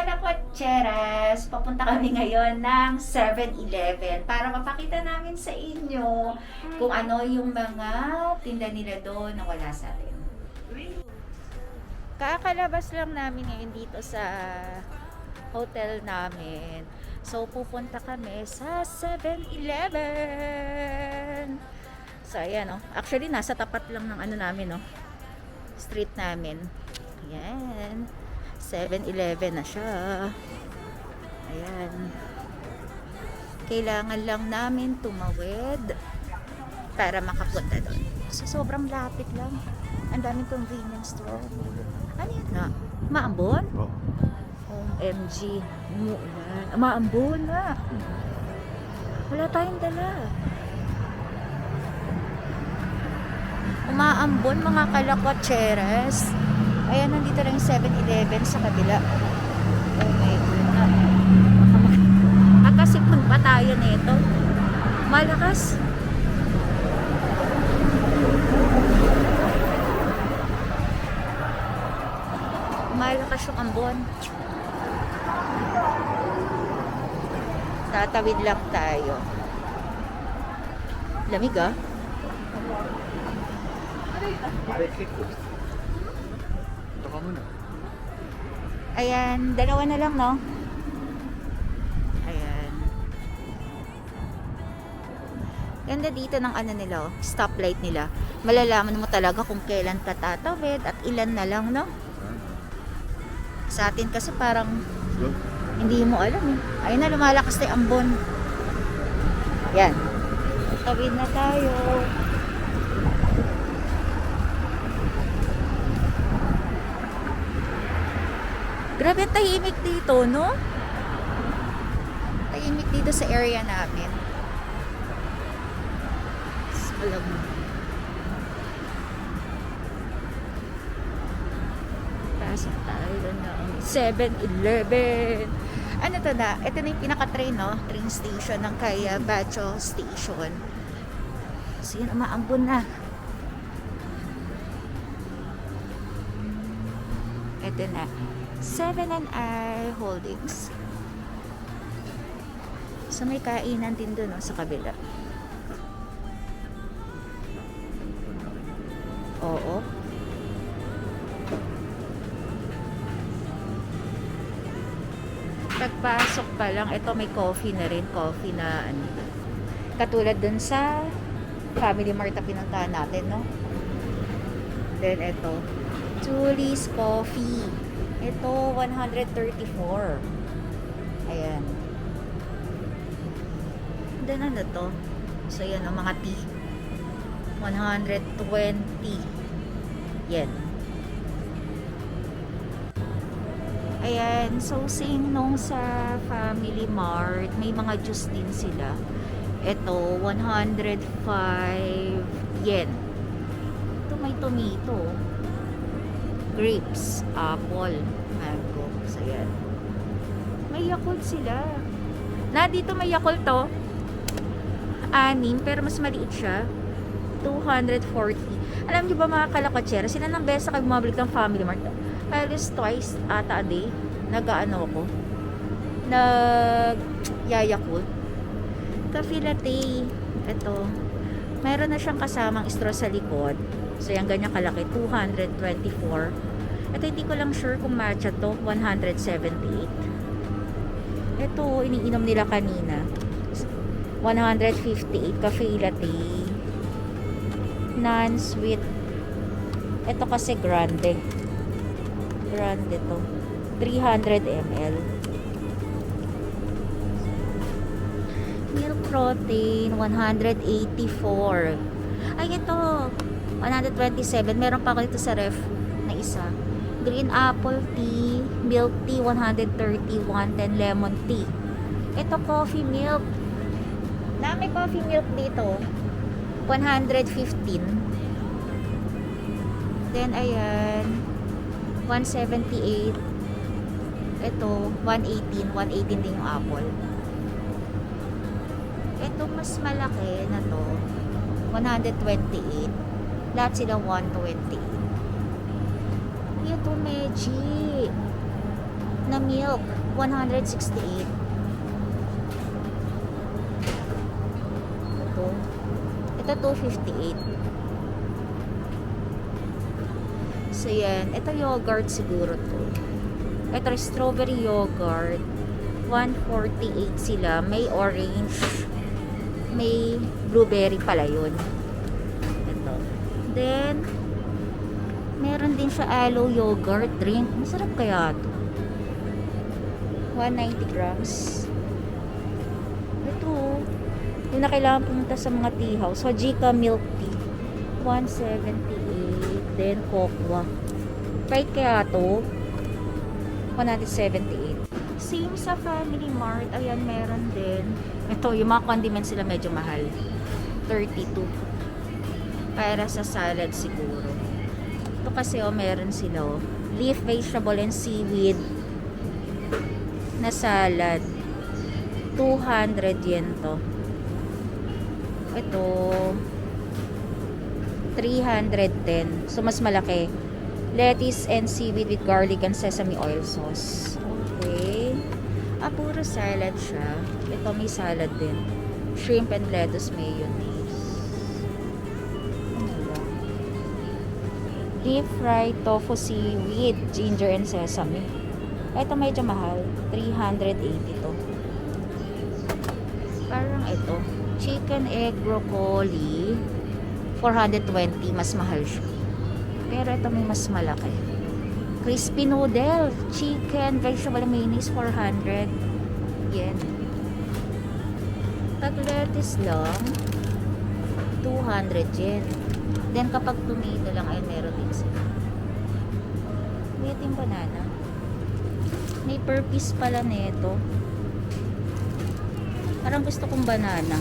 kalakotseras, papunta kami ngayon ng 7-Eleven para mapakita namin sa inyo kung ano yung mga tinda nila doon na wala sa atin. Kakalabas lang namin ngayon dito sa hotel namin. So, pupunta kami sa 7-Eleven. So, ayan, oh. Actually, nasa tapat lang ng ano namin, oh. Street namin. Ayan. 7-Eleven na siya. Ayan. Kailangan lang namin tumawid para makapunta doon. So, sobrang lapit lang. Ang daming convenience store. Ano yan na? Maambon? Oh. OMG. Umuulan. Maambon na. Wala tayong dala. Umaambon mga kalakotseras. Ayan, nandito lang yung 7-Eleven sa kabila. Oh my God. Akasipon pa tayo nito. Malakas. Malakas yung ambon. Tatawid lang tayo. Lamig ah. Ito ka muna. Ayan, dalawa na lang, no? Ayan. Ganda dito ng ano nila, oh, stoplight nila. Malalaman mo talaga kung kailan ka tatawid at ilan na lang, no? Sa atin kasi parang hindi mo alam, eh. Ayun na, lumalakas na yung ambon. Yan. Tawid na tayo. Grabe ang tahimik dito, no? Tahimik dito sa area namin. Alam mo. Pasok tayo ng 7-Eleven. Ano to na? Ito na yung pinaka-train, no? Train station ng kaya Bacho Station. So yun, umaambon na. Ito na. 7&I Holdings. So may kainan din doon, no, sa kabila. Oo. Pagpasok pa lang, ito may coffee na rin. Coffee na ano. Katulad dun sa Family Mart na pinuntahan natin, no? Then ito, Julie's Coffee. Ito, 134. Ayan. Then ano to? So, yan o, mga tea. 120. Yan. Ayan. So, same nung sa Family Mart. May mga juice din sila. Ito, 105 yen. Ito, may tomato. Grapes, apple, mango. So, yan. May Yakult sila. Na, dito may Yakult to. 6, pero mas maliit siya. 240. Alam niyo ba mga kalakotsera, sila ng best kayo bumabalik ng Family Mart. At least twice ata a day, nag-ano ako. Nag-Yakult. Coffee latte. Ito. Mayroon na siyang kasamang straw sa likod. So, yung ganyan kalaki, 224. Ito, hindi ko lang sure kung matcha to, 178. Ito, iniinom nila kanina. 158, cafe latte. Non-sweet. Ito kasi grande. Grande to. 300 ml. Milk protein, 184. Ay, ito. 127. Meron pa ako dito sa ref na isa. Green apple tea, milk tea, 131. Then lemon tea. Ito, coffee milk. Na may coffee milk dito. 115. Then, ayan. 178. Ito, 118. 118 din yung apple. Ito, mas malaki na to. 128. Lahat sila 120. Ito, Meji. na milk, 168. Ito 258. So yan, ito yogurt siguro to. Ito strawberry yogurt, 148 sila. May orange, may blueberry pala yun. Ito. Then meron din siya aloe yogurt drink. Masarap kaya to. 190 grams. Ito, yung na kailangan pumunta sa mga tea house. Hojika milk tea, 178. Then cocoa. Right kaya to, 178. Same sa Family Mart. Ayan, meron din. Ito, yung mga condiments sila medyo mahal. 32. Para sa salad siguro. Ito kasi meron sila leaf vegetable and seaweed na salad. 200 yen to. Ito 310. So mas malaki. Lettuce and seaweed with garlic and sesame oil sauce. Okay. Puro salad siya. Ito may salad din. Shrimp and lettuce mayonnaise. Deep fried tofu seaweed, ginger and sesame. Ito medyo mahal. 380 to. Parang ito. Chicken egg broccoli. 420. Mas mahal siya. Pero ito may mas malaki. Crispy noodle. Chicken, vegetable mayonnaise. 400 yen. Pag lettuce lang, 200 yen. Then kapag tomato lang ay meron din sila. Wait yung banana. May per piece pala nito. Parang gusto kong banana.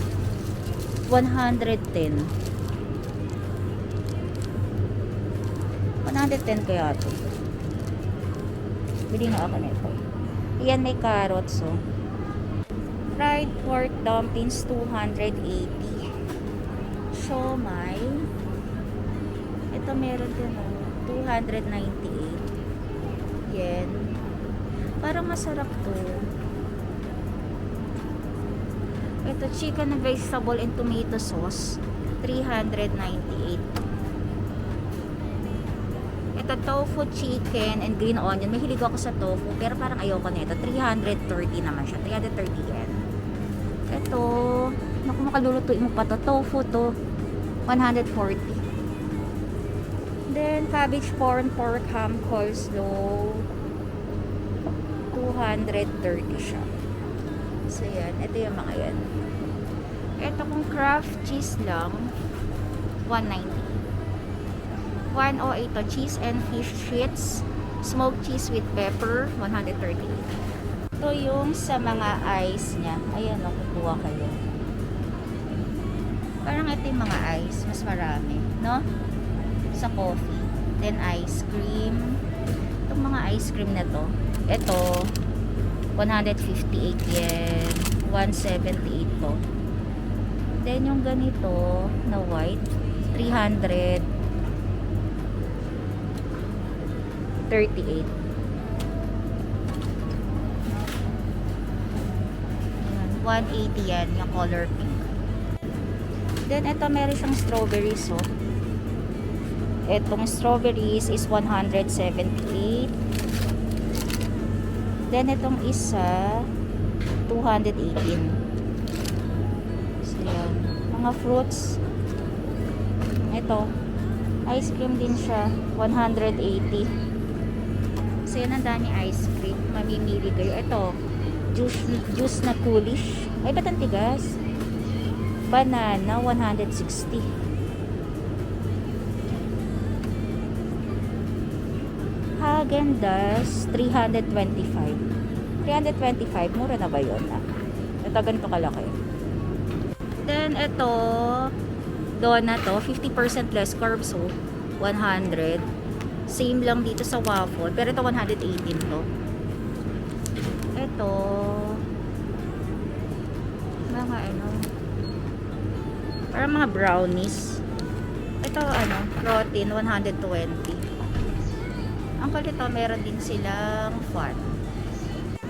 110. 110 kaya ito. Bili nga ako nito. Ayan, may carrots fried pork dumplings 280. Siomai. Ito meron din 298 yen. Parang masarap to. Ito chicken and vegetable and tomato sauce 398. Ito tofu chicken and green onion. Mahilig ako sa tofu pero parang ayoko nito. 330 naman siya. 330 yen. Ito, naku, makalulutuin mo pa to. Tofu to 140. Then cabbage corn pork ham coleslaw 230 siya. So yan, ito yung mga yan. Ito kung Kraft cheese lang 190. 108 to cheese and fish sheets, smoked cheese with pepper 138. Ito yung sa mga ice niya. Ayan, kukuha kayo. Parang ito yung mga ice, mas marami, no? Sa coffee. Then ice cream. Itong mga ice cream na to. Ito 158 yen. 178 to. Then yung ganito na white 338. 180 yan yung color pink. Then ito meron siyang strawberries Etong strawberries is 178. Then itong isa 218. So yan. Mga fruits. Ito ice cream din siya 180. So yan, ang dami ice cream. Mamimili kayo. Ito juice na coolish. Ay, ba't ang tigas? Banana 160. Häagen-Dazs 325. 325, mura na ba yun? Ito ganito kalaki. Then ito donut 50% less carbs 100. Same lang dito sa waffle, pero ito 118 to. Ito mga parang mga brownies. Ito protein 120. Ang kulit meron din silang fun.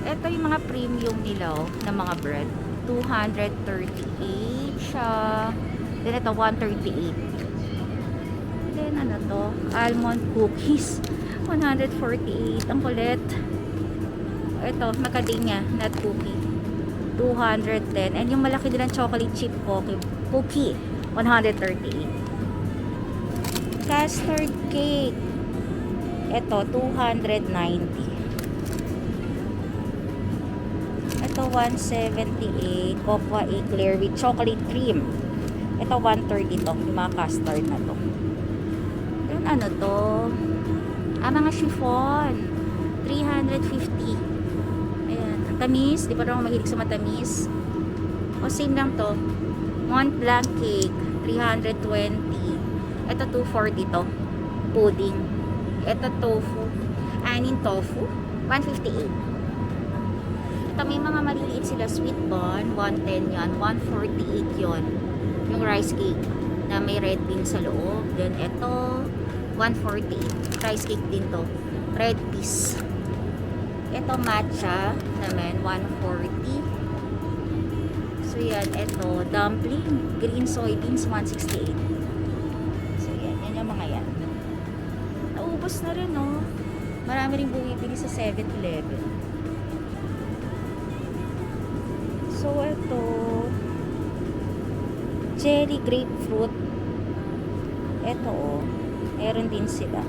Ito yung mga premium nila na mga bread. 238 siya. Then ito 138. Then ano to? Almond cookies. 148. Ang kulit. Ito, macadamia nut cookie. 210. And yung malaki nilang chocolate chip cookie. 138. Custard cake. Ito, 290. Ito, 178. Cocoa eclair with chocolate cream. Ito, 130 to. Yung mga custard na to. Then, ano to? Mga chiffon. 350. Ayan. Ang tamis. Di pa rin ako mahilig sa matamis. O, same lang to. Mont Blanc cake. 320. Ito, 240 to. Pudding. Ito, tofu. Anin tofu. 158. Ito, may mga maliliit sila. Sweet bun. 110 yan. 148 yon. Yung rice cake na may red bean sa loob. Then, ito, 148. Rice cake din to. Red peas. Ito, matcha naman. 140. So, yan. Ito, dumpling. Green soybeans. 168. So, yan. Yan yung mga yan. Naubos na rin, no? Marami rin bumibili sa 7-Eleven. So, ito, jelly grapefruit. Ito, meron din sila.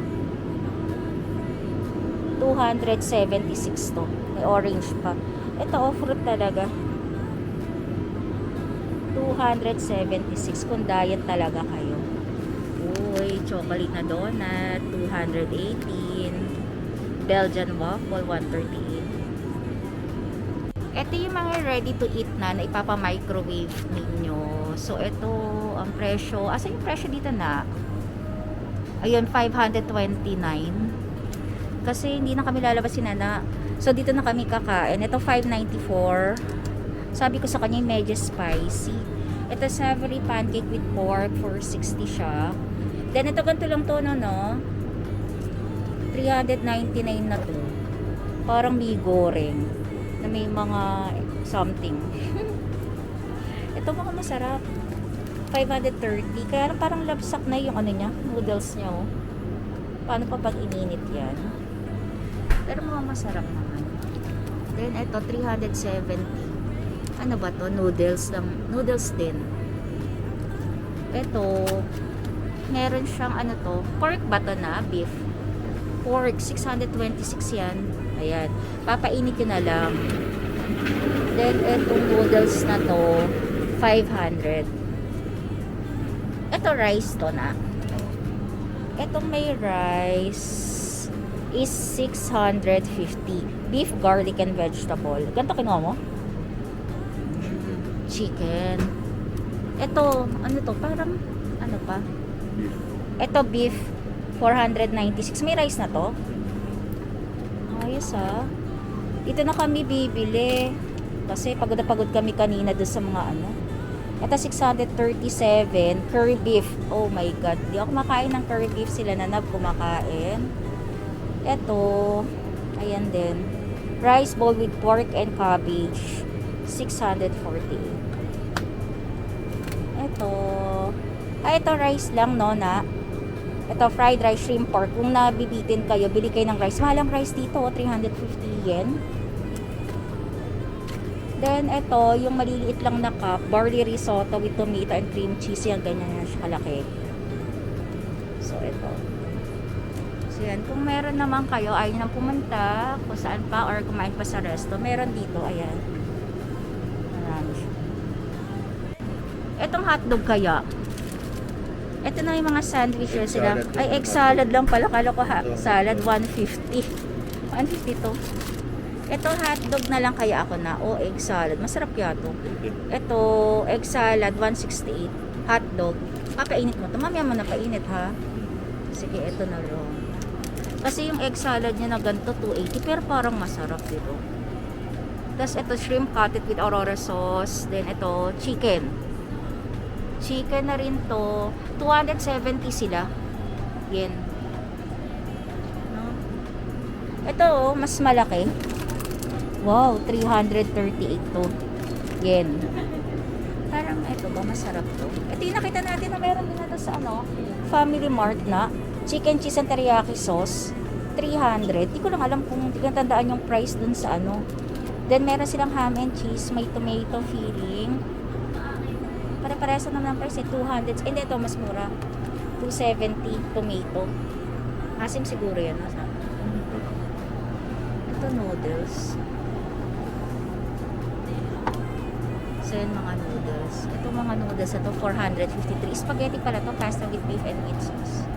276 to. May orange pa. Ito, fruit talaga. 276 kung diet talaga kayo. Uy, chocolate na donut. 218. Belgian waffle. 138. Ito yung mga ready to eat na ipapa-microwave ninyo. So, ito, ang presyo. Asa yung presyo dito na? Ayun, 529. Kasi hindi na kami lalabas si Nana. So, dito na kami kakain. Ito, 594. Sabi ko sa kanya, medyo spicy. Ito, savory pancake with pork. 460 siya. Then, ito, ganito lang to, no? 399 na to. Parang may goreng na may mga something. Ito mga masarap. 530. Kaya parang labsak na yung ano niya, noodles niya, oh. Paano pa pag ininit yan? Pero mga masarap naman. Then ito 370. Ano ba to? Noodles lang. Noodles din. Ito meron siyang ano to? Pork ba to na? Beef. Pork 626 yan. Ayan. Papainit ko na lang. Then, etong noodles na to, 500. Ito, rice to na. Etong may rice is 650. Beef, garlic, and vegetable. Ganito kinuha mo? Chicken. Ito, ano to? Parang, ano pa? Ito, beef, 496. May rice na to? Ayos ah. Dito na kami bibili. Kasi pagod na pagod kami kanina doon sa mga ano. Ito 637. Curry beef. Oh my God. Di ako kumakain ng curry beef. Sila na kumakain. Ito. Ayan din. Rice bowl with pork and cabbage. 648. Ito. Ito rice lang, no, na. Ito, fried rice, shrimp pork. Kung nabibitin kayo, bili kayo ng rice. Mahalang rice dito, 350 yen. Then, ito, yung maliliit lang na cup, barley risotto with tomato and cream cheese. Yan, ganyan yan siya kalaki. So, ito. So, yan. Kung meron naman kayo, ayaw nang pumunta, kung saan pa, or kumain pa sa resto, meron dito, ayan. Marami siya. Itong hotdog kaya, ito na yung mga sandwiches sila. Ay, egg salad lang pala. Kala ko salad, 150. 150 to. Ito, hotdog na lang kaya ako na. O, egg salad. Masarap kaya to. Ito, egg salad, 168. Hotdog. Papainit mo to. Mamaya mo na painit, ha? Sige, ito na lang. Kasi yung egg salad niya na ganito, 280. Pero parang masarap dito. Tapos, ito, shrimp cutlet with aurora sauce. Then, ito, chicken. Chicken na rin to. 270 sila. Yan. No? Ito, mas malaki. Wow, 338 to. Yen. Parang ito ba, masarap to. Ito yung nakita natin na meron din na to sa ano, Family Mart na. Chicken cheese and teriyaki sauce. 300. Di ko lang alam kung di ko tandaan yung price dun sa ano. Then meron silang ham and cheese, may tomato filling. Pare-parehas naman ang price eh, 200. Hindi, ito mas mura. 270 tomato. Asim siguro yan. Ito noodles. So yun mga noodles. Ito mga noodles, ito 453. Spaghetti pala to, pasta with beef and meat sauce.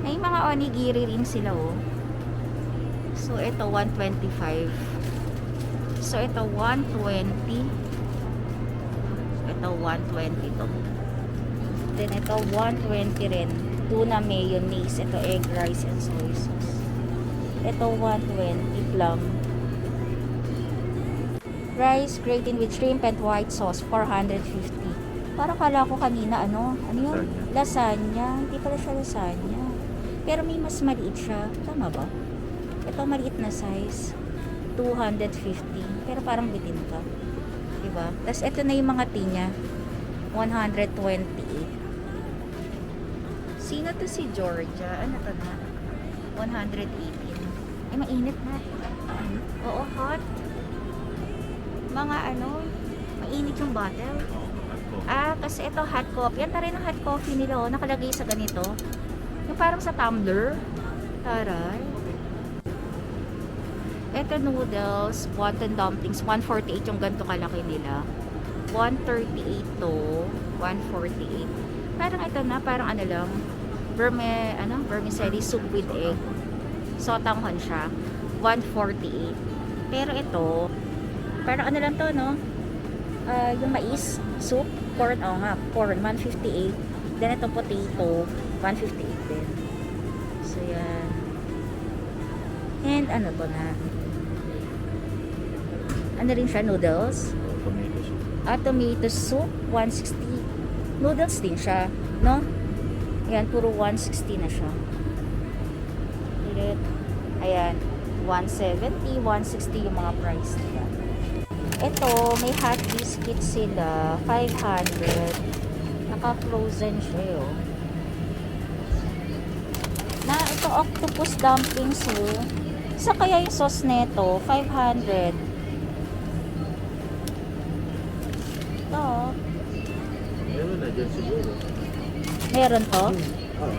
May mga onigiri rin sila oh. So ito 125. So ito 120. Ito 120 to. Then ito 120 rin. Tuna mayonnaise. Ito egg rice and soy sauce. Ito 120 plum. Rice gratin with shrimp and white sauce 450. Parang kala ko kanina ano yun? Lasagna. Hindi pala siya lasagna. Pero may mas maliit siya. Tama ba? Ito maliit na size. 250. Pero parang bitin ka. Diba? Tapos ito na yung mga tinya. 128. Sino to si Georgia? Ano to na? 118. Ay, mainit na. Oo, hot. Mga ano, mainit yung bottle. Ah, kasi ito hot coffee. Yan tayo ng hot coffee nila, oh. Nakalagay sa ganito. Yung parang sa tumbler. Taray. Ito noodles, wonton dumplings, 148 yung ganito kalaki nila. 138 to 148. Parang ito na, parang ano lang, vermicelli soup with egg. Sotanghon siya. 148. Pero ito, parang ano lang to, no? Yung mais, soup, corn, corn, 158. Then ito potato, 158 din. So yan. And ano to na? Ano rin siya, noodles? Tomato soup. Tomato soup, 160. Noodles din siya, no? Ayan, puro 160 na siya. Ayan, 170, 160 yung mga price nila. Ito, may hot biscuit sila, 500. Naka-frozen siya, oh. Na, ito octopus dumplings, oh. Isa kaya yung sauce neto, 500. Ito, Meron na dyan siguro. meron to. Ah.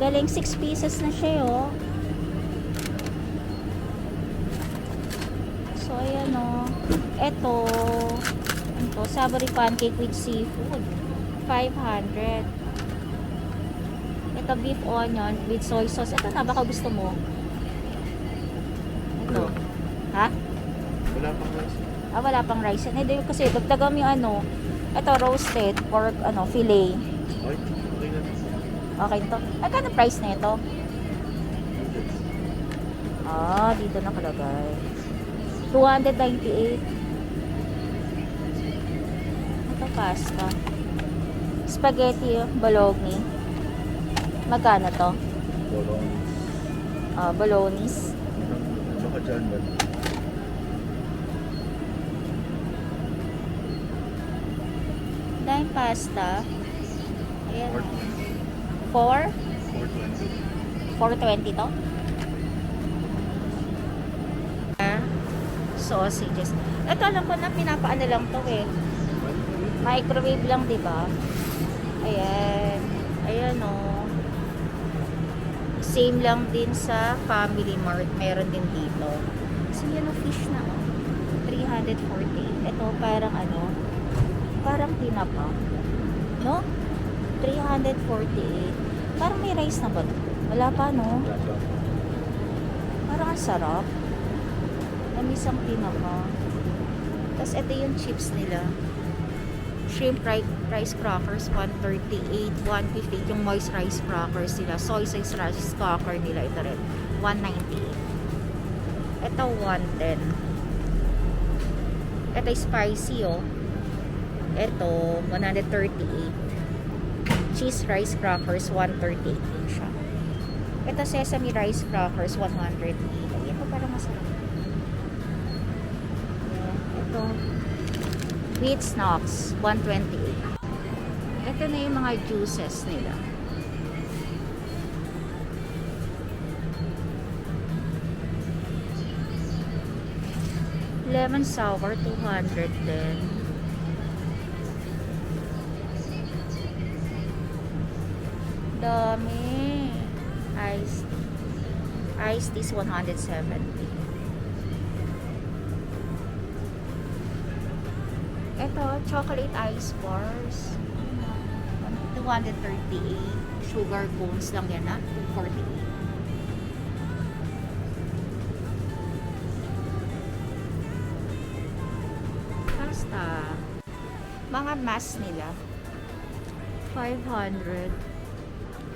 Galing 6 pieces na siya, oh. So, ayan, oh. Ito, savory pancake with seafood. 500. Ito, beef onion with soy sauce. Ito na, baka gusto mo. Ito. Ha? Wala pang rice. Wala pang rice. Hindi, kasi dagdagan mo yung ano. Ito, roasted pork, fillet. Ay, okay na. Okay to. Magkano price na ito? Dito nakalagay. 298. Ito pasta. Spaghetti bologna. Magkano to? Bolognese. Bolognese. Tsaka dyan ba? Dahil pasta. Ayan. 4? 420. 420 to? Sausages. Ito alam ko na pinapaano lang to eh. Microwave lang, di ba? Ayan. Ayan oh. Same lang din sa Family Mart. Meron din dito. So yan ang fish na oh. 340. Ito parang parang tinapa. No? 348. Parang may rice na ba? Wala pa, no? Parang ang sarap. Namisang tinapa. Tapos ito yung chips nila. Shrimp rice crackers, 138, 158. Yung moist rice crackers nila. Soy sauce rice cracker nila. Ito rin. 198. Ito, 110. Ito spicy, oh. Ito, 138. cheese rice crackers, 138 din siya. Ito sesame rice crackers, 108. Ay, ito parang masarap. Ayan. Ito, wheat snacks, 128. Ito na yung mga juices nila. Lemon sour, 200 din. Dami. Iced tea is 170. Ito, chocolate ice bars. 238. Sugar cones lang yan, 248. Basta, mga mask nila, 500.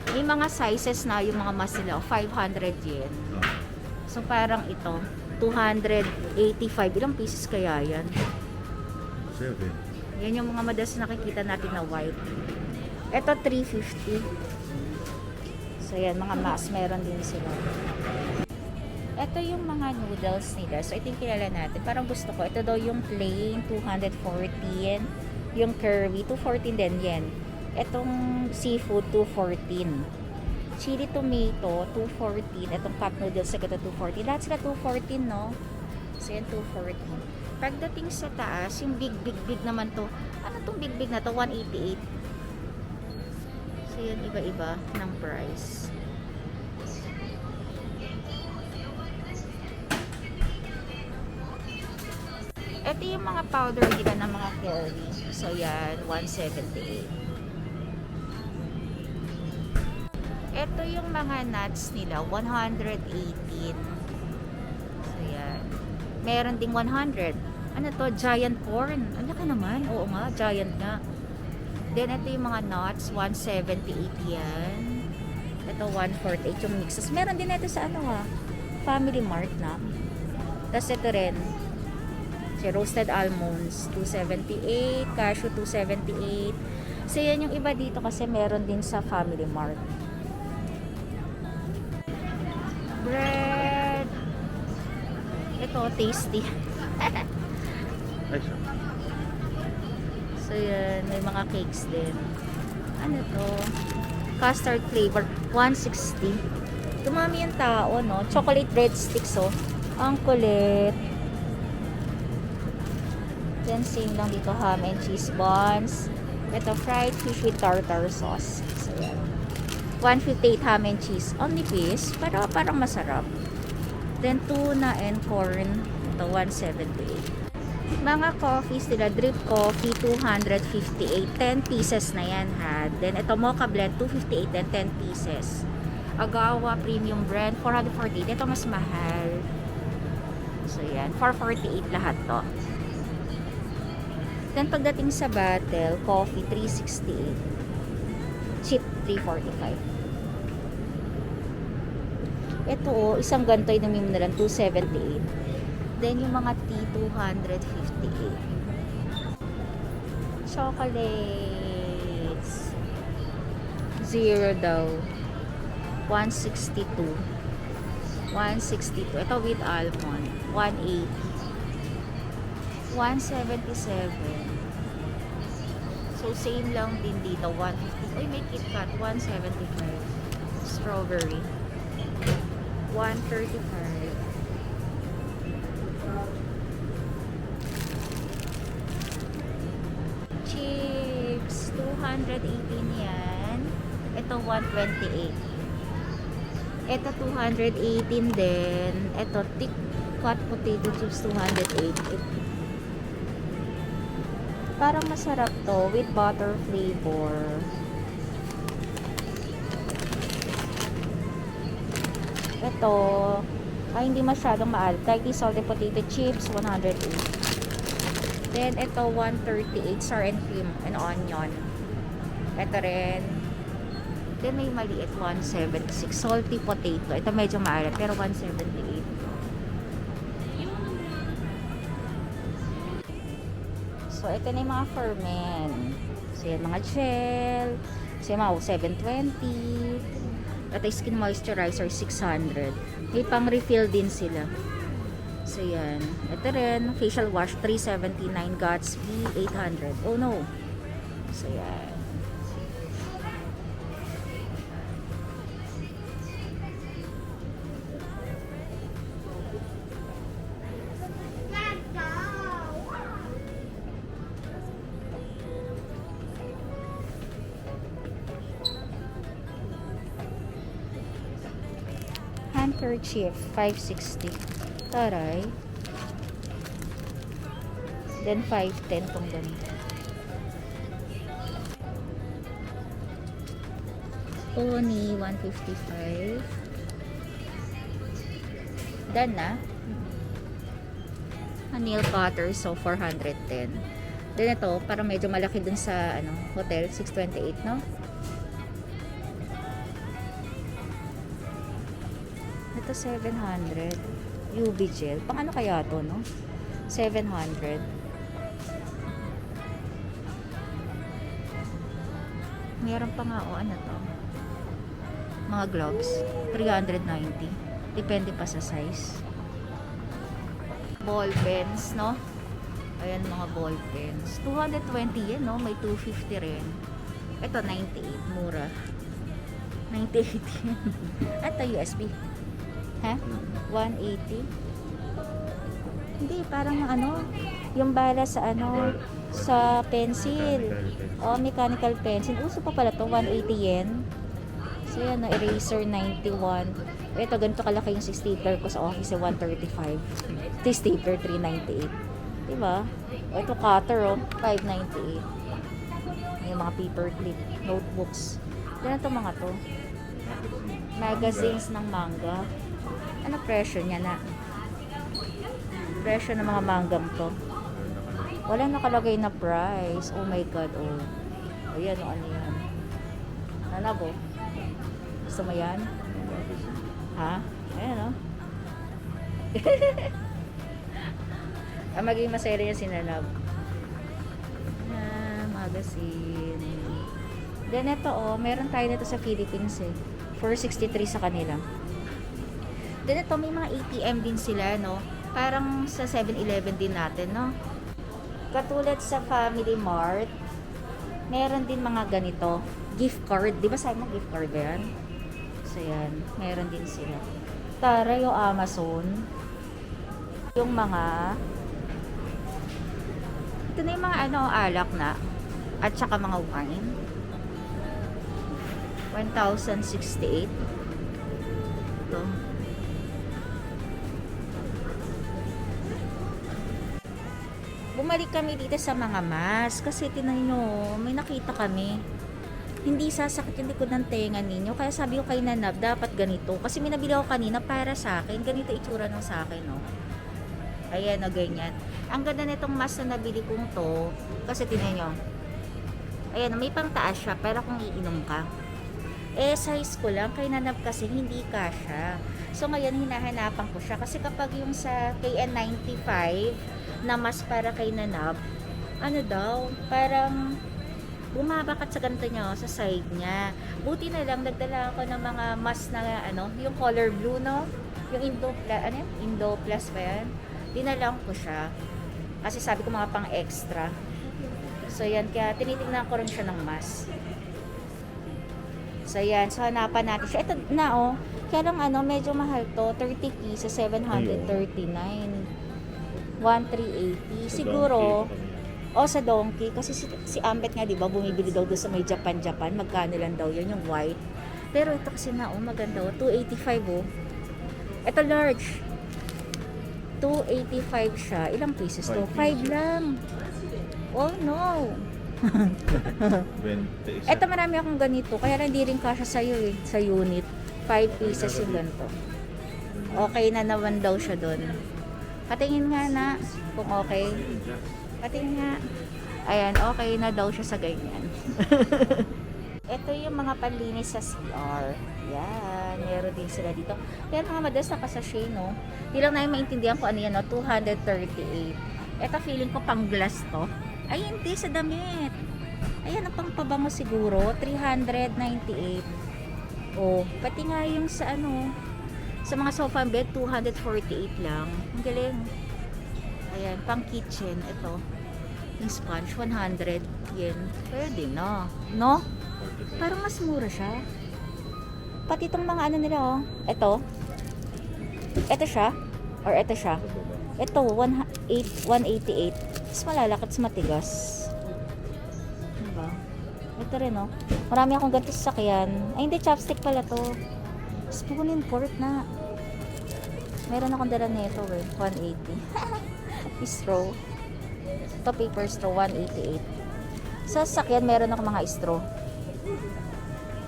May mga sizes na yung mga mask nila, 500 yen. So, parang ito, 285. Ilang pieces kaya yan? 7. Yan yung mga madalas nakikita natin na white. Ito, 350. So, yan, mga mask, meron din sila. Ito yung mga noodles nila. So, ito yung kilala natin. Parang gusto ko. Ito daw yung plain, 214. Yung curvy, 214 din yan. Itong seafood, 214. Chili tomato, 214. Itong cup noodles, ito 214. Lahat sila 214, no? So, yan, 214. Pagdating sa taas, yung big naman to. Ano tong big na to? 188. So, yan, iba-iba ng price. Ito yung mga powder nila ng mga curry. So, yan, 178. Ito yung mga nuts nila, 118. So, yan. Meron ding 100. Ano to? Giant corn. Ano ka naman? Oo nga, giant nga. Then, ito yung mga nuts, 178 yan. Ito, 148 yung mixes. Meron din ito sa ano Family Mart na. Tapos ito rin, si roasted almonds, 278. Cashew, 278. So, yan yung iba dito kasi meron din sa Family Mart. Bread. Ito, tasty. Ay, siya. So, yan. May mga cakes din. Ano to? Custard flavor. 160. Dumami yung tao, no? Chocolate breadsticks, oh. Ang kulit. Then, same lang dito. Ham and cheese buns. Ito, fried fish with tartar sauce. So, yan. 158 ham and cheese. Only piece. Pero parang masarap. Then, tuna and corn. Ito, 178. Mga coffees nila, drip coffee, 258. 10 pieces na yan, ha. Then, ito, mocha blend, 258 and 10 pieces. Agawa premium brand, 448. Ito, mas mahal. So, yan. 448 lahat to. Then, pagdating sa bottle, coffee, 368. Cheap, 345. Ito, isang ganito, inumin mo na lang, 278. Then, yung mga tea, 258. Chocolates. Zero daw. 162. 162. Ito with almond. 180. 177. So, same lang din dito. 150. Uy, may KitKat. 175. Strawberry. 135. Chips. 218 yan. Ito, 128. Ito, 218 din. Ito, thick cut potato chips, 208. Parang masarap to with butter flavor. Ito, hindi masyadong maalat. Turkey salted potato chips, 108. Then, ito, 138, sour and cream and onion. Ito rin. Then, may maliit, 176. Salty potato. Ito medyo maalat, pero 178. So, ito na yung mga ferment. So, yan, mga gel, Simaw, 720. At ay skin moisturizer, 600. May pang refill din sila. So, yan. Ito rin, facial wash, 379. Gatsby, 800. Oh, no. So, yan. Handkerchief, 560. Taray. Then 510 tong ganito. Pony, 155. Done na. A nail cutter, so 410. Then ito, parang medyo malaki dun sa hotel, 628, no? Ito 700. UV gel. Pang ano kaya to, no? 700. Meron pa nga, ano to? Mga gloves. 390. Depende pa sa size. Ball pens, no? Ayan, mga ball pens. 220 yan, no? May 250 rin. Ito, 98. Mura. 98 yan. Ito, USB. Ha? 180? Hindi, parang yung bala sa sa pencil. Mechanical pencil. Uso pa pala to, 180 yen. So yan, eraser 91. Ito, ganito kalaki yung stapler ko sa office, 135. Ito stapler, 398. Diba? Ito cutter, 598. May mga paper clip, notebooks. Ganito mga to. Magazines ng manga. Ano presyo niya na? Presyo ng mga manggam to. Wala nakalagay na price. Oh my god, oh. Ayan, ano yan. Nanabo. Gusto mo yan? Ha? Ayan, oh. Magiging masaya rin yung sinanab. Magazine. Then ito, meron tayo nito sa Philippines eh. 463 sa kanila. Then ito, may mga ATM din sila, no? Parang sa 7-Eleven din natin, no? Katulad sa Family Mart, meron din mga ganito. Gift card. Di ba sabi mo gift card ba yan? So, yan. Meron din sila. Tara, yung Amazon. Yung mga... Ito na yung mga alak na. At saka mga wine. 1,068. Ito. Bumalik kami dito sa mga mask kasi tinan nyo, may nakita kami. Hindi sasakit yung likod ng tenga ninyo. Kaya sabi ko kay Nanab, dapat ganito. Kasi may nabili ako kanina para sa akin. Ganito itsura nung sa akin, no? Ayan, o, ganyan. Ang ganda nitong mask na nabili kong to. Kasi tinan nyo. Ayan, may pang taas siya. Pero kung iinom ka. Size ko lang. Kay Nanab kasi hindi kasha. So, ngayon, hinahanapan ko siya. Kasi kapag yung sa KN95 na mas para kay Nanab, parang bumabakat sa ganito niya, sa side niya. Buti na lang, nagdala ako ng mga mask na, yung color blue, no? Yung Indo Plus ba yan? Dinalang ko siya. Kasi sabi ko mga pang extra. So, yan. Kaya tinitingnan ko rin siya ng mask. So, yan. So, hanapan natin siya. Ito na, Kaya lang, medyo mahal to. 30p sa 739. 1,380. Siguro, sa Donkey. Kasi si Ambet nga, diba, bumibili daw doon sa may Japan. Magkano lang daw yun, yung white. Pero ito kasi maganda, 285, Ito large. 285 siya. Ilang pieces to? 5 lang. Oh, no. Ito marami akong ganito. Kaya lang hindi rin kasya sa'yo sa unit. 5 pieces yung ganito. Okay na naman daw siya doon. Patingin nga na kung okay. Patingin nga. Ayan, okay na daw siya sa ganyan. Ito yung mga panlinis sa CR. Yan, meron din sila dito. Pero mga madalas nakasashay, no? Hindi lang namin maintindihan kung ano yan, no? 238. Ito feeling ko pang glass to. Ay, hindi, sa damit. Ayan, ang pangpabango siguro, 398. Oh, pati nga yung sa ano, sa mga sofa bed, 248 lang. Ang galing. Ayan, pang kitchen. Ito, yung sponge, 100 yen. Pwede na. No? Parang mas mura siya. Pati itong mga ano nila, oh. Ito. Ito siya. Or ito siya. Ito, 188. Mas malalaki, mas matigas. Diba? Ito rin, oh. Marami akong ganito sa sakyan. Ay, hindi, chopstick pala to. Spoon and fork na. Meron akong dala nito, eh. 180. Straw. Ito, paper straw, 188. Sa sakyan, meron ako mga straw.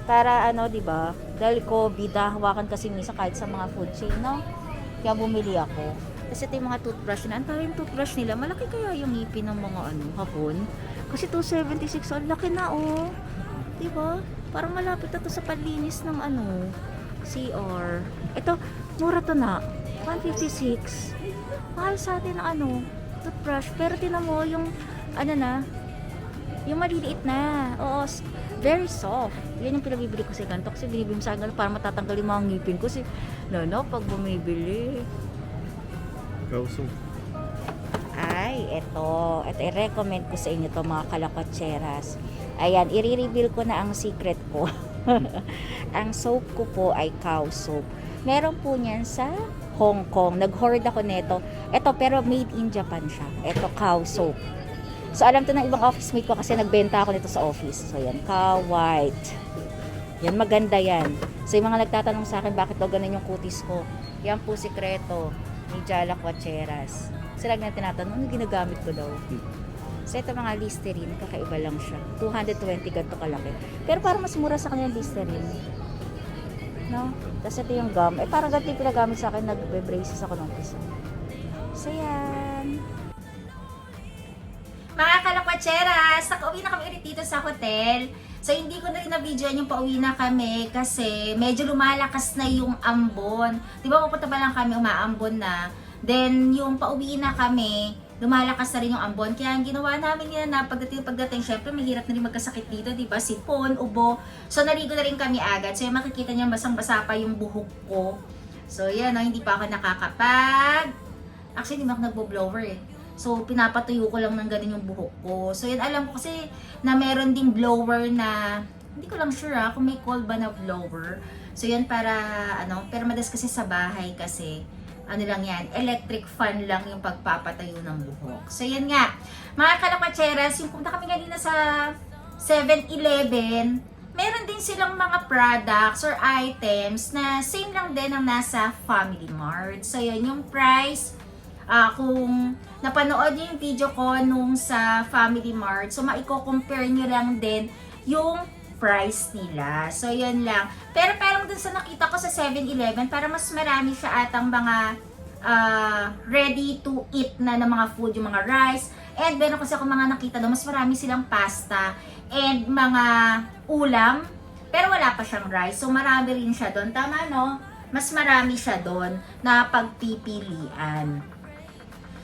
Para ano, di ba? Dahil COVID, hawakan kasi minsan kahit sa mga food chain, no? Kaya bumili ako. Kasi ito yung mga toothbrush na. Ang yung toothbrush nila, malaki kaya yung ngipin ng mga ano, hapon. Kasi 276, ang laki na, oh. Di ba? Parang malapit na to sa panlinis ng ano, CR. Ito, mura to na. 156. Mahal sa atin ang ano, toothbrush. Pero tinan mo, yung, ano na, yung maliliit na. Oo, very soft. Yan yung pinabibili ko sa ganito. Kasi binibili mo sa akin para matatanggal yung mga ngipin ko. Kasi, no, pag bumibili. Kauso. Ay, ito. Ito, i-recommend ko sa inyo to mga kalakotseras. Ayan, i-reveal ko na ang secret ko. Ang soap ko po ay cow soap. Meron po niyan sa Hong Kong. Nag-hoard ako nito. Ito, pero made in Japan siya. Ito, cow soap. So, alam to ng ibang office mate ko kasi nagbenta ako nito sa office. So, yan, cow white. Yan, maganda yan. So, yung mga nagtatanong sa akin, bakit daw ganun yung kutis ko? Yan po sikreto ni Jala Quacheras. Sila na tinatanong, ano ginagamit ko daw? So, ito mga Listerine, kakaiba lang siya. 220 ganito kalaki. Pero parang mas mura sa kanya Listerine. No? Tapos ito yung gum. Eh, parang ganito yung pinagamit sa akin, nagbe-braces ako ng piso. So, yan. Mga kalakwacheras, nakauwi na kami ulit dito sa hotel. So, hindi ko na rin na-videoan yung pauwi na kami kasi medyo lumalakas na yung ambon. Di ba, pupunta pa lang kami, umaambon na. Then, yung pauwi na kami, lumalakas na rin yung ambon. Kaya ang ginawa namin yan na pagdating, syempre mahirap na rin magkasakit dito, di ba? Sipon, ubo. So, naligo na rin kami agad. So, yung makikita niyo, basang-basa pa yung buhok ko. So, yan, no, hindi pa ako nakakapag. Actually, hindi pa ako nagbo-blower eh. So, pinapatuyo ko lang ng ganun yung buhok ko. So, yan, alam ko kasi na meron ding blower na, hindi ko lang sure kung may call ba na blower. So, yan para, ano, pero madalas kasi sa bahay kasi, ano lang yan, electric fan lang yung pagpapatayo ng buhok. So, yan nga. Mga kalakwacheras, yung punta kami kanina sa 7-Eleven, meron din silang mga products or items na same lang din ang nasa Family Mart. So, yan yung price. Kung napanood niyo yung video ko nung sa Family Mart, so maiko-compare niyo lang din yung price nila. So, yun lang. Pero parang dun sa nakita ko sa 7-Eleven, para mas marami siya atang mga ready to eat na ng mga food, yung mga rice. And meron kasi ako mga nakita doon, mas marami silang pasta and mga ulam. Pero wala pa siyang rice. So, marami rin siya doon. Tama, no? Mas marami siya doon na pagpipilian.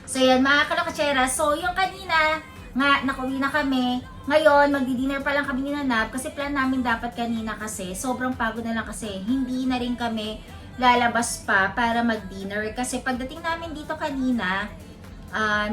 So, yan, mga kalakachera. So, yung kanina, nga, nakauwi na kami. Ngayon, magdi-dinner pa lang kami ni Nanap kasi plan namin dapat kanina kasi sobrang pagod na lang kasi hindi na rin kami lalabas pa para mag-dinner. Kasi pagdating namin dito kanina,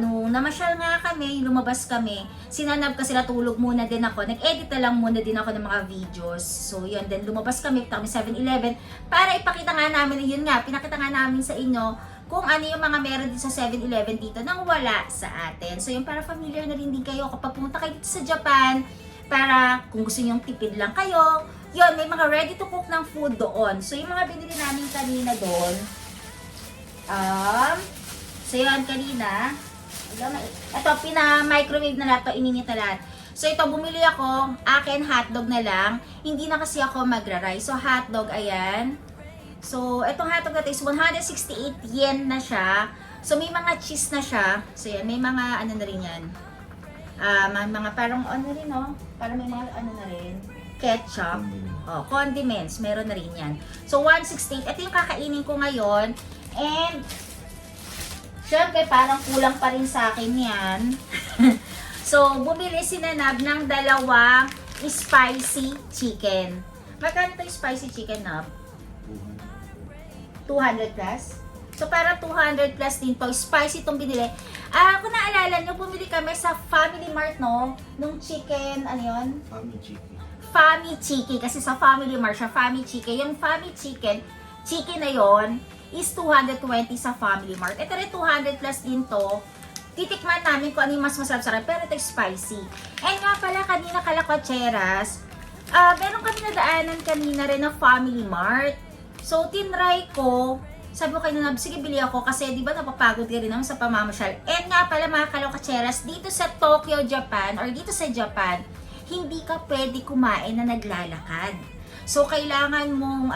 nung namasyal nga kami, lumabas kami, si Nanap kasi natulog muna din ako. Nag-edit na lang muna din ako ng mga videos. So, yun. Then, lumabas kami, 7-Eleven para ipakita nga namin, yun nga, pinakita nga namin sa inyo kung ano yung mga meron din sa 7-Eleven dito nang wala sa atin. So, yung para familiar na rin din kayo kapag pumunta kayo dito sa Japan, para kung gusto nyo tipid lang kayo, yun, may mga ready to cook ng food doon. So, yung mga binili namin kanina doon, so yun, kanina, ito, pina-microwave na lahat, ininit na lahat. So, ito, bumili ako, akin hotdog na lang, hindi na kasi ako magra-rice. So, hotdog, ayan. So, itong hotdog natin is 168 yen na siya. So, may mga cheese na siya. So, yan, may mga ano na rin yan. Mga parang ano rin, no? Parang may mga ano na rin. Ketchup. Oh, condiments. Meron na rin yan. So, 168. Ito yung kakainin ko ngayon. And, syempre, parang kulang pa rin sa akin yan. So, bumili si Nanab ng dalawang spicy chicken. Magkano to spicy chicken, Nab? 200 plus? So, para 200 plus din to. Spicy itong binili. Kung naalala nyo, bumili kami sa Family Mart, no? Nung chicken, ano yun? Fami Chiki. Fami Chiki. Kasi sa Family Mart siya, Fami Chiki. Yung Fami chicken na yon is 220 sa Family Mart. Ito rin 200 plus din to. Titikman namin kung ano yung mas masarap-sarap. Pero ito spicy. And nga pala, kanina kalakwacheras, meron kami nadaanan kanina rin na Family Mart. So, tinry ko. Sabi ko kay Nanab, sige bili ako kasi di ba napapagod ka rin naman sa pamamasyal. And nga pala mga kalakwacheras, dito sa Tokyo, Japan, or dito sa Japan, hindi ka pwede kumain na naglalakad. So, kailangan mong,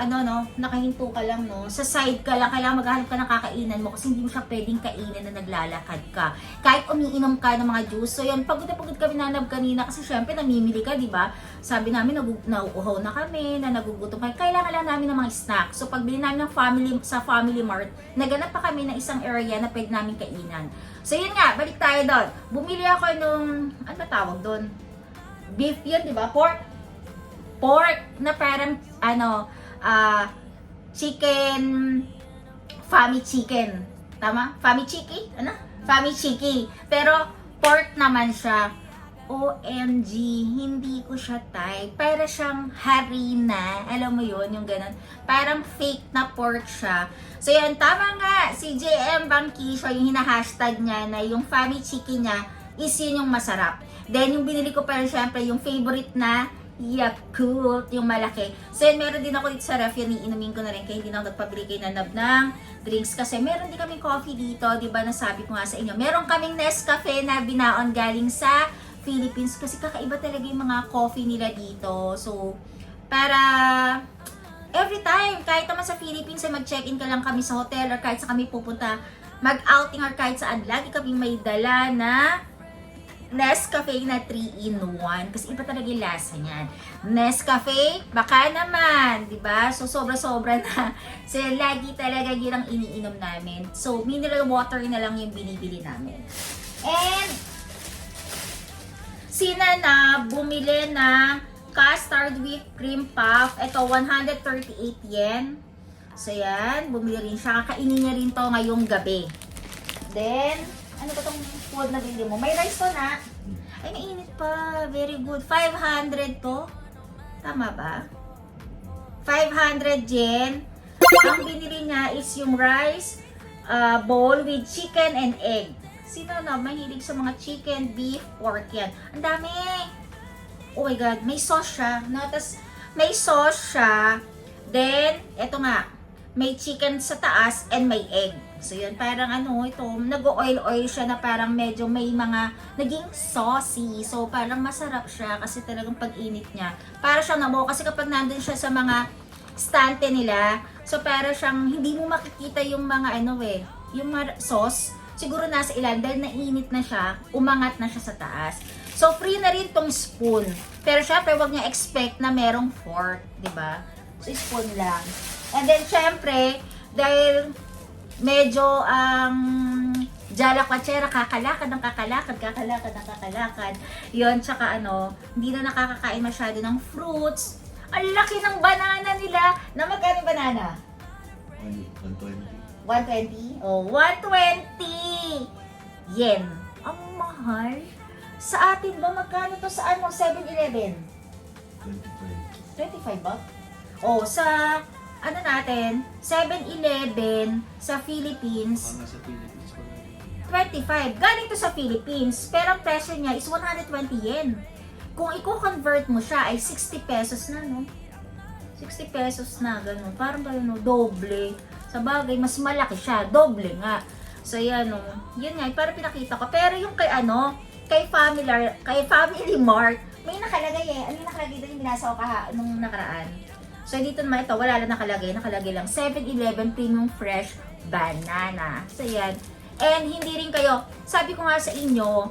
nakahinto ka lang, no? Sa side ka lang, kailangan maghanap ka ng kakainan mo kasi hindi mo siya pwedeng kainin na naglalakad ka. Kahit umiinom ka ng mga juice. So, yun, pagod na pagod kami Nanab kanina kasi syempre namimili ka, di ba? Sabi namin, nauuhaw na kami, na nagugutom kami. Kailangan lang namin ng mga snack. So, pagbili namin sa Family Mart, naganap pa kami ng isang area na pwede namin kainan. So, yun nga, balik tayo doon. Bumili ako nung, ano ba tawag doon? Beef yun, di ba? Pork na parang chicken, Fami chicken. Tama? Fami Chiki? Ano? Fami Chiki. Pero pork naman siya. OMG, hindi ko siya type. Para siyang harina. Alam mo yun, yung ganun. Parang fake na pork siya. So yan, tama nga. Si JM Bangkisho, yung hina-hashtag niya na yung Fami Chiki niya is yun yung masarap. Then yung binili ko pa rin syempre yung favorite na Yakult, yung malaki. So yun, meron din ako dito sa ref, yun iinumin ko na rin kaya hindi na ako nagpabili kay Nanab ng drinks kasi meron din kaming coffee dito, di ba nasabi ko nga sa inyo. Meron kaming Nescafe na binaon galing sa Philippines kasi kakaiba talaga yung mga coffee nila dito. So, para every time, kahit naman sa Philippines ay mag-check-in ka lang kami sa hotel or kahit sa kami pupunta mag-outing or kahit saan, lagi kami may dala na Nescafe na 3-in-1 kasi iba talaga yung lasa niyan. Nescafe, baka naman, di ba? So, sobra-sobra na. So, lagi talaga yun ang iniinom namin. So, mineral water na lang yung binibili namin. And, sina na bumili na custard whipped cream puff. Ito, 138 yen. So, yan. Bumili rin siya. Kakainin niya rin to ngayong gabi. Then, ano ba tong food na bili mo? May rice to na. Ay, mainit pa. Very good. 500 to. Tama ba? 500 yen. Ang binili niya is yung rice bowl with chicken and egg. Sino na mahilig sa mga chicken, beef, pork yan? Ang dami. Oh my God. May sauce siya. No? Tas, may sauce siya. Then, eto nga. May chicken sa taas and may egg. So yun, parang ito, nag-oil-oil siya na parang medyo may mga naging saucy. So parang masarap siya kasi talagang pag-init niya. Para siyang kasi kapag nandun siya sa mga stante nila, so para siyang hindi mo makikita yung mga yung sauce. Siguro nasa ilan dahil nainit na siya, umangat na siya sa taas. So free na rin tong spoon. Pero syempre, wag niya expect na merong fork, 'di ba? So spoon lang. And then syempre, dahil medyo jalakwatsera, kakalakad. Yun, tsaka hindi na nakakakain masyado ng fruits. Ang laki ng banana nila. Na magkano yung banana? 120. 120? Oh, 120 yen. Ang mahal. Sa atin ba, magkano to sa 7-Eleven? 25. 25 ba? Oh, sa natin, 7-Eleven sa Philippines, Nasa Philippines pa rin. 25. Galing to sa Philippines, pero ang presyo niya is 120 yen. Kung i-convert mo siya ay 60 pesos na, no? 60 pesos na, ganun. Parang doble. Sa bagay, mas malaki siya. Doble nga. So, yan, no? Yun nga, parang pinakita ko. Pero yung kay Family Mart, may nakalagay eh. Ano yung nakalagay doon yung binasa ko nung nakaraan? So, dito naman ito, wala lang nakalagay. Nakalagay lang 7-Eleven Premium Fresh Banana. So, yan. And hindi rin kayo, sabi ko nga sa inyo,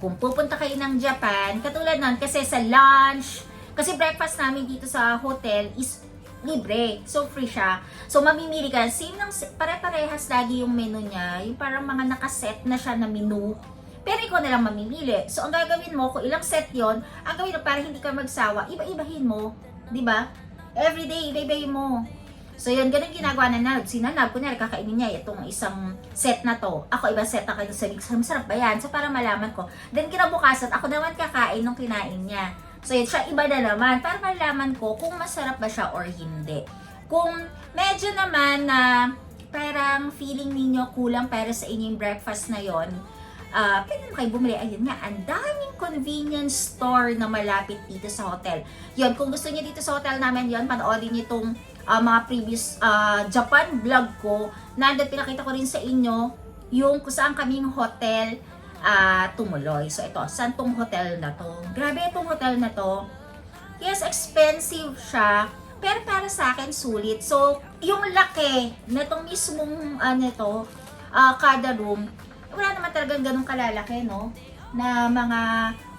kung pupunta kayo ng Japan, katulad nun, kasi sa lunch, kasi breakfast namin dito sa hotel is libre. So, free siya. So, mamimili ka. Same ng, pare-parehas lagi yung menu niya. Yung parang mga nakaset na siya na menu. Pero ikaw na lang mamimili. So, ang gagawin mo, kung ilang set yon, ang gawin mo para hindi ka magsawa, iba-ibahin mo. Di ba? Everyday, iba-ibahin mo. So, yun, ganun ginagawa na Nab. Si Nab, kunyari, kakainin niya itong isang set na to. Ako, iba set na kayo sa big. Masarap ba yan? So, para malaman ko. Then, kinabukasan, ako naman kakain nung kinain niya. So, yun, siya iba na naman. Para malaman ko kung masarap ba siya or hindi. Kung medyo naman na parang feeling ninyo kulang para sa inyo yung breakfast na yon, pwede mo kayo bumili. Ayun nga, ang daming convenience store na malapit dito sa hotel. Yun, kung gusto niyo dito sa hotel namin yon, panoorin niyo itong mga previous Japan vlog ko. Nandun, pinakita ko rin sa inyo yung kung saan kaming hotel tumuloy. So ito, saan tong hotel na to? Grabe itong hotel na to. Yes, expensive siya. Pero para sa akin, sulit. So, yung laki nitong mismong kada room, wala naman talagang ganun kalalaki, no? Na mga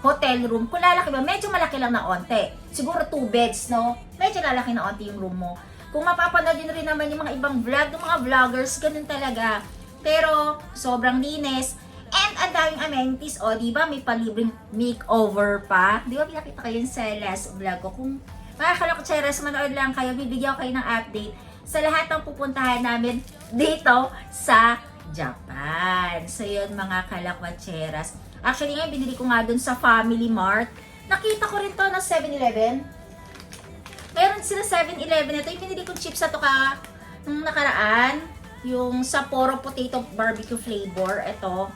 hotel room. Kung lalaki ba, medyo malaki lang na onte. Siguro 2 beds, no? Medyo lalaki na onte yung room mo. Kung mapapanood nyo rin naman yung mga ibang vlog ng mga vloggers, ganun talaga. Pero, sobrang linis. And ang daming amenities, o, di ba? May palibreng makeover pa. Di ba, pinakita ko yun sa last vlog ko. Kung mga kalakutseras, manood lang kayo, bibigyan ko kayo ng update sa lahat ng pupuntahan namin dito sa Japan. So yun mga kalakutseras. Actually ngayon, binili ko nga dun sa Family Mart. Nakita ko rin to na 7-Eleven. Meron sila 7-Eleven ito. Yung binili kong chips na to nung nakaraan. Yung Sapporo Potato Barbecue Flavor. Ito.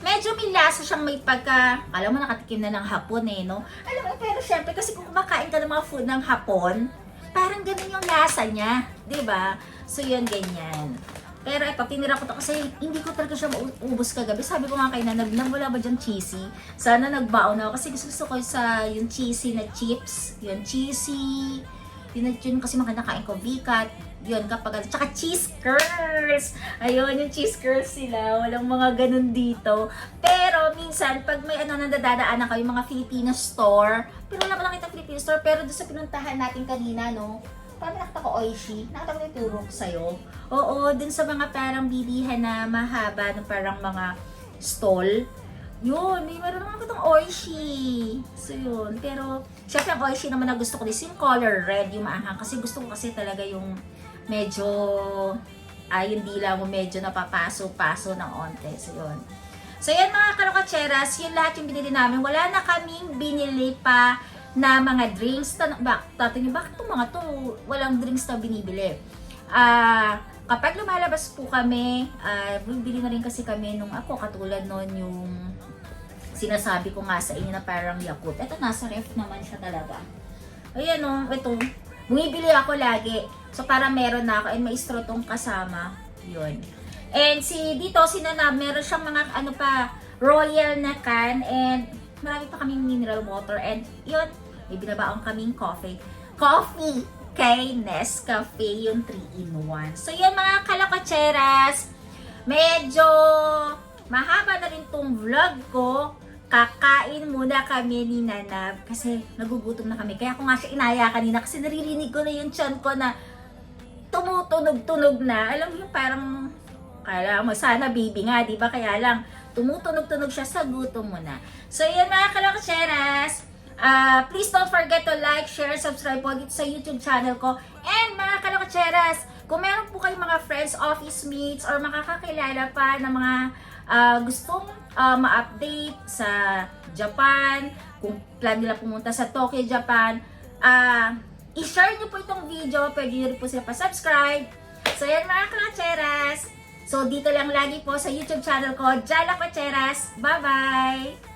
Medyo may lasa siyang may pagka, alam mo nakatikim na ng hapon no? Alam mo, pero syempre kasi kung kumakain ka ng mga food ng hapon, parang ganun yung lasa niya, di ba? So yun, ganyan. Pero ito, tinira ko to kasi hindi ko talaga siya maubos kagabi. Sabi ko nga kay Nanab, wala ba dyan cheesy? Sana nagbaon ako kasi gusto ko sa yung cheesy na chips, yun, cheesy. Yun kasi makakakain ko, Vicat. Yun, kapag, tsaka cheese curls. Ayun, yung cheese curls sila. Walang mga ganun dito. Pero, minsan, pag may nadadaanan kayo, yung mga Filipino store, pero wala ko nakita Filipino store, pero doon sa pinuntahan natin kanina, no? Parang nakita ko Oishi. Nakita ko yung turo ko sa'yo. Oo, dun sa mga parang bilihan na mahaba, no, parang mga stall. Yun, meron naman ako itong Oishi. So yun, pero syempre ang Oishi naman na gusto ko is yung color red, yung maanghang. Kasi gusto ko kasi talaga yung medyo, yung dila mo medyo napapaso-paso ng onte. So yun. So yan mga kalokatseras, yun lahat yung binili namin. Wala na kaming binili pa na mga drinks. Bakit itong mga to, walang drinks na binibili. Kapag lumalabas po kami, bibili na rin kasi kami nung ako, katulad nun yung sinasabi ko nga sa inyo na parang Yakult. Ito, nasa ref naman siya talaga. Ayan o, ito. Bumibili ako lagi. So, para meron na ako. And may straw tong kasama. Yun. And dito, si Nanab, meron siyang mga royal na can. And marami pa kaming mineral water. And yun, may binabaong kaming coffee. Coffee kay Nescafe, yung 3-in-1. So, yun mga kalakatseras. Medyo mahaba na rin tong vlog ko. Kakain muna kami ni Nanab kasi nagugutom na kami. Kaya ako nga siya inaya kanina kasi naririnig ko na yung tiyan ko na tumutunog-tunog na. Alam mo yung parang, kala mo, sana baby nga, di ba? Kaya lang, tumutunog-tunog siya sa gutom mo na. So, yan mga kalakatseras. Please don't forget to like, share, subscribe po dito sa YouTube channel ko. And mga kalakatseras, kung meron po kayong mga friends, office mates, or makakakilala pa ng mga gustong ma-update sa Japan, kung plan nila pumunta sa Tokyo, Japan, i-share nyo po itong video, pwede nyo rin po sila pa-subscribe. So yan mga kalakatseras. So dito lang lagi po sa YouTube channel ko, Jala Katseras. Bye-bye!